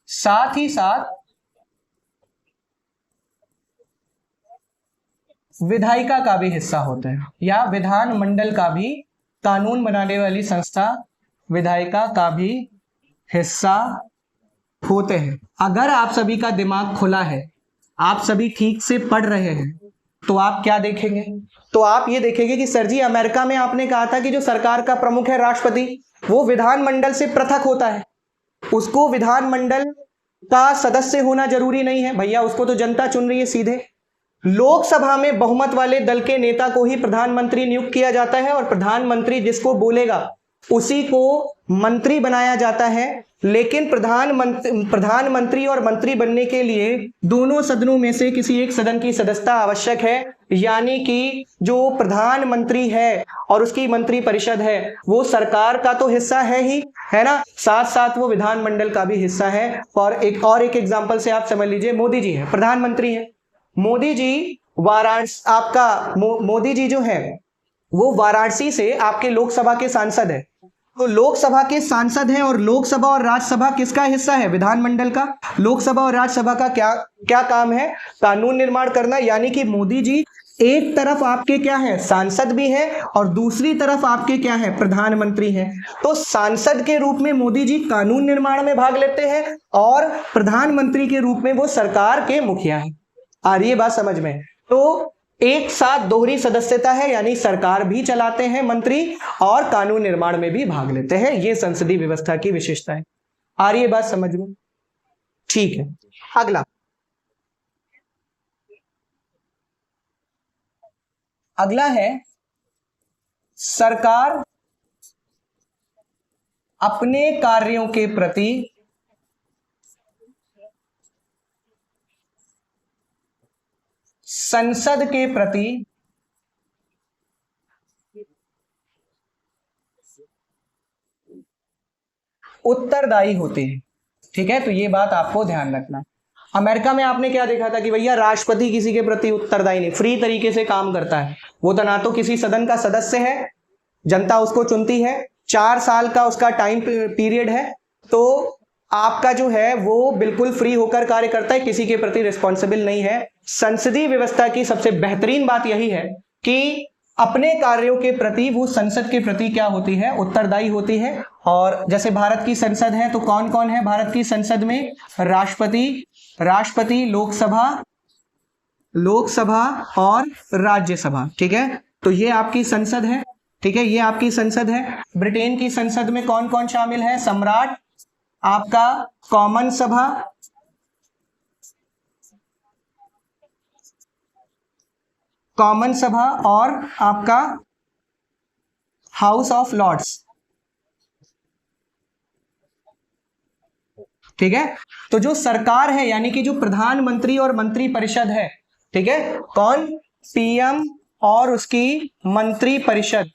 साथ ही साथ विधायिका का भी हिस्सा होते हैं, या विधानमंडल का भी, कानून बनाने वाली संस्था विधायिका का भी हिस्सा होते हैं। अगर आप सभी का दिमाग खुला है, आप सभी ठीक से पढ़ रहे हैं, तो आप क्या देखेंगे? तो आप ये देखेंगे कि सर जी, अमेरिका में आपने कहा था कि जो सरकार का प्रमुख है राष्ट्रपति, वो विधानमंडल से पृथक होता है, उसको विधानमंडल का सदस्य होना जरूरी नहीं है। भैया, उसको तो जनता चुन रही है सीधे। लोकसभा में बहुमत वाले दल के नेता को ही प्रधानमंत्री नियुक्त किया जाता है, और प्रधानमंत्री जिसको बोलेगा उसी को मंत्री बनाया जाता है। लेकिन प्रधानमंत्री और मंत्री बनने के लिए दोनों सदनों में से किसी एक सदन की सदस्यता आवश्यक है, यानी कि जो प्रधानमंत्री है और उसकी मंत्री परिषद है, वो सरकार का तो हिस्सा है ही, है ना, साथ साथ वो विधानमंडल का भी हिस्सा है। और एक एग्जांपल से आप समझ लीजिए, मोदी जी है, प्रधानमंत्री है। मोदी जी मोदी जी जो है वो वाराणसी से आपके लोकसभा के सांसद है। तो लोकसभा के सांसद हैं, और लोकसभा और राज्यसभा किसका हिस्सा है? विधानमंडल का। लोकसभा और राज्यसभा का क्या काम है? कानून निर्माण करना। यानी कि मोदी जी एक तरफ आपके क्या है? सांसद भी है, और दूसरी तरफ आपके क्या है? प्रधानमंत्री हैं। तो सांसद के रूप में मोदी जी कानून निर्माण में भाग लेते हैं, और प्रधानमंत्री के रूप में वो सरकार के मुखिया हैं। आ रही है बात समझ में? तो एक साथ दोहरी सदस्यता है, यानी सरकार भी चलाते हैं मंत्री, और कानून निर्माण में भी भाग लेते हैं। ये संसदीय व्यवस्था की विशेषता है। आ रही है बात समझ में? ठीक है, अगला है, सरकार अपने कार्यों के प्रति संसद के प्रति उत्तरदायी होती है। ठीक है, तो ये बात आपको ध्यान रखना है। अमेरिका में आपने क्या देखा था कि भैया राष्ट्रपति किसी के प्रति उत्तरदायी नहीं, फ्री तरीके से काम करता है। वो तो ना तो किसी सदन का सदस्य है, जनता उसको चुनती है, 4 साल का उसका टाइम पीरियड है, तो आपका जो है वो बिल्कुल फ्री होकर कार्य करता है, किसी के प्रति रिस्पॉन्सिबल नहीं है। संसदीय व्यवस्था की सबसे बेहतरीन बात यही है कि अपने कार्यों के प्रति वो संसद के प्रति क्या होती है? उत्तरदायी होती है। और जैसे भारत की संसद है, तो कौन कौन है भारत की संसद में? राष्ट्रपति, लोकसभा और राज्यसभा। ठीक है, तो ये आपकी संसद है। ठीक है, ये आपकी संसद है। ब्रिटेन की संसद में कौन कौन शामिल है? सम्राट, आपका कॉमन सभा, और आपका हाउस ऑफ लॉर्ड्स। ठीक है, तो जो सरकार है, यानी कि जो प्रधानमंत्री और मंत्री परिषद है, ठीक है, कौन? पीएम और उसकी मंत्री परिषद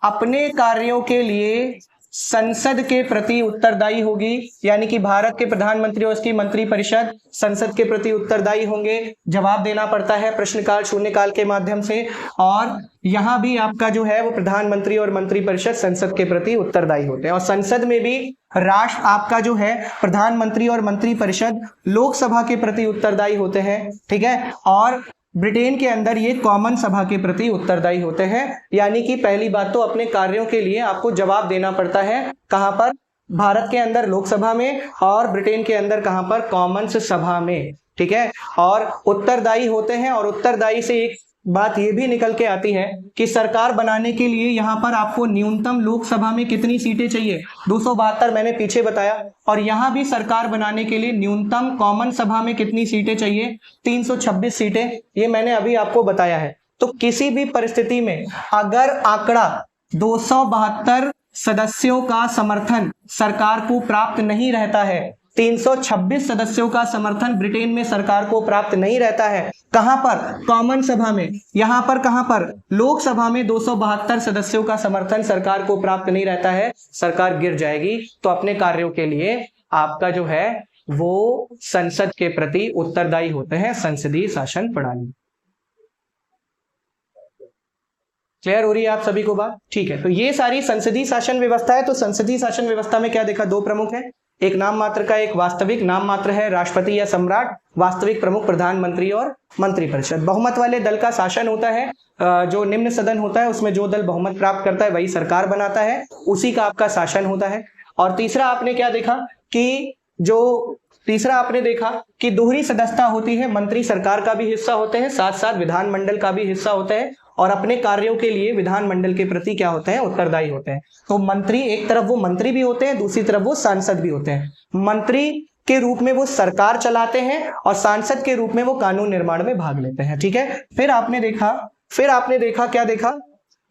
अपने कार्यों के लिए संसद के प्रति उत्तरदायी होगी, यानी कि भारत के प्रधानमंत्री और उसकी मंत्री परिषद संसद के प्रति उत्तरदायी होंगे, जवाब देना पड़ता है प्रश्नकाल शून्यकाल के माध्यम से। और यहां भी आपका जो है वो प्रधानमंत्री और मंत्री परिषद संसद के प्रति उत्तरदायी होते हैं। और संसद में भी राष्ट्र आपका जो है प्रधानमंत्री और मंत्री परिषद लोकसभा के प्रति उत्तरदायी होते हैं, ठीक है। और ब्रिटेन के अंदर ये कॉमन सभा के प्रति उत्तरदायी होते हैं, यानी कि पहली बात तो अपने कार्यों के लिए आपको जवाब देना पड़ता है कहां पर, भारत के अंदर लोकसभा में, और ब्रिटेन के अंदर कहां पर, कॉमन्स सभा में, ठीक है। और उत्तरदायी होते हैं। और उत्तरदायी से एक बात ये भी निकल के आती है कि सरकार बनाने के लिए यहां पर आपको न्यूनतम लोकसभा में कितनी सीटें चाहिए, 272 मैंने पीछे बताया। और यहां भी सरकार बनाने के लिए न्यूनतम कॉमन सभा में कितनी सीटें चाहिए, 326 सीटें, ये मैंने अभी आपको बताया है। तो किसी भी परिस्थिति में अगर आंकड़ा 272 सदस्यों का समर्थन सरकार को प्राप्त नहीं रहता है, 326 सदस्यों का समर्थन ब्रिटेन में सरकार को प्राप्त नहीं रहता है, कहां पर, कॉमन सभा में, यहां पर कहां पर, लोकसभा में 272 सदस्यों का समर्थन सरकार को प्राप्त नहीं रहता है, सरकार गिर जाएगी। तो अपने कार्यों के लिए आपका जो है वो संसद के प्रति उत्तरदायी होते हैं, संसदीय शासन प्रणाली। क्लियर हो रही है आप सभी को बात, ठीक है। तो ये सारी संसदीय शासन व्यवस्था है। तो संसदीय शासन व्यवस्था में क्या देखा, दो प्रमुख है, एक नाम मात्र का, एक वास्तविक। नाम मात्र है राष्ट्रपति या सम्राट, वास्तविक प्रमुख प्रधानमंत्री और मंत्री परिषद। बहुमत वाले दल का शासन होता है, जो निम्न सदन होता है उसमें जो दल बहुमत प्राप्त करता है वही सरकार बनाता है, उसी का आपका शासन होता है। और तीसरा आपने क्या देखा कि दोहरी सदस्यता होती है, मंत्री सरकार का भी हिस्सा होते हैं, साथ साथ विधानमंडल का भी हिस्सा होता है, और अपने कार्यों के लिए विधानमंडल के प्रति क्या होते हैं, उत्तरदायी होते हैं। तो मंत्री, एक तरफ वो मंत्री भी होते हैं, दूसरी तरफ वो सांसद भी होते हैं। मंत्री के रूप में वो सरकार चलाते हैं और सांसद के रूप में वो कानून निर्माण में भाग लेते हैं, ठीक है। फिर आपने देखा क्या देखा,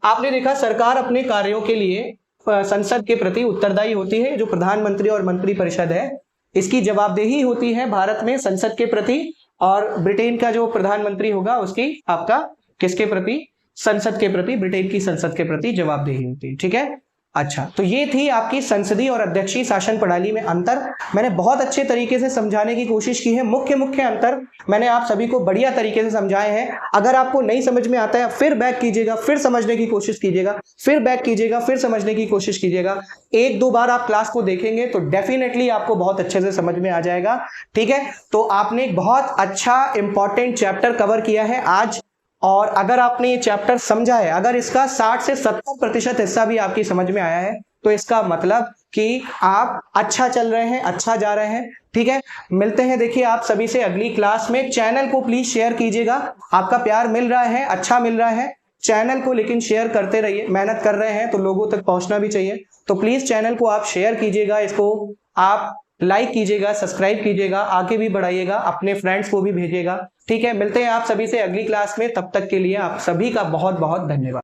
आपने देखा सरकार अपने कार्यों के लिए संसद के प्रति उत्तरदायी होती है। जो प्रधानमंत्री और मंत्री परिषद है इसकी जवाबदेही होती है भारत में संसद के प्रति, और ब्रिटेन का जो प्रधानमंत्री होगा उसकी आपका किसके प्रति, संसद के प्रति, ब्रिटेन की संसद के प्रति जवाबदेही होती है, ठीक है। अच्छा, तो ये थी आपकी संसदीय और अध्यक्षीय शासन प्रणाली में अंतर। मैंने बहुत अच्छे तरीके से समझाने की कोशिश की है। मुख्य अंतर मैंने आप सभी को बढ़िया तरीके से समझाए हैं। अगर आपको नहीं समझ में आता है फिर बैक कीजिएगा, फिर समझने की कोशिश कीजिएगा, फिर बैक कीजिएगा, फिर समझने की कोशिश कीजिएगा। एक दो बार आप क्लास को देखेंगे तो डेफिनेटली आपको बहुत अच्छे से समझ में आ जाएगा, ठीक है। तो आपने एक बहुत अच्छा इंपॉर्टेंट चैप्टर कवर किया है आज, और अगर आपने ये चैप्टर समझा है, अगर इसका 60 से 70% हिस्सा भी आपकी समझ में आया है, तो इसका मतलब कि आप अच्छा चल रहे हैं, अच्छा जा रहे हैं, ठीक है। मिलते हैं देखिए आप सभी से अगली क्लास में। चैनल को प्लीज शेयर कीजिएगा, आपका प्यार मिल रहा है, अच्छा मिल रहा है चैनल को, लेकिन शेयर करते रहिए, मेहनत कर रहे हैं तो लोगों तक पहुंचना भी चाहिए। तो प्लीज चैनल को आप शेयर कीजिएगा, इसको आप लाइक कीजिएगा, सब्सक्राइब कीजिएगा, आगे भी बढ़ाइएगा, अपने फ्रेंड्स को भी भेजिएगा, ठीक है। मिलते हैं आप सभी से अगली क्लास में, तब तक के लिए आप सभी का बहुत बहुत धन्यवाद।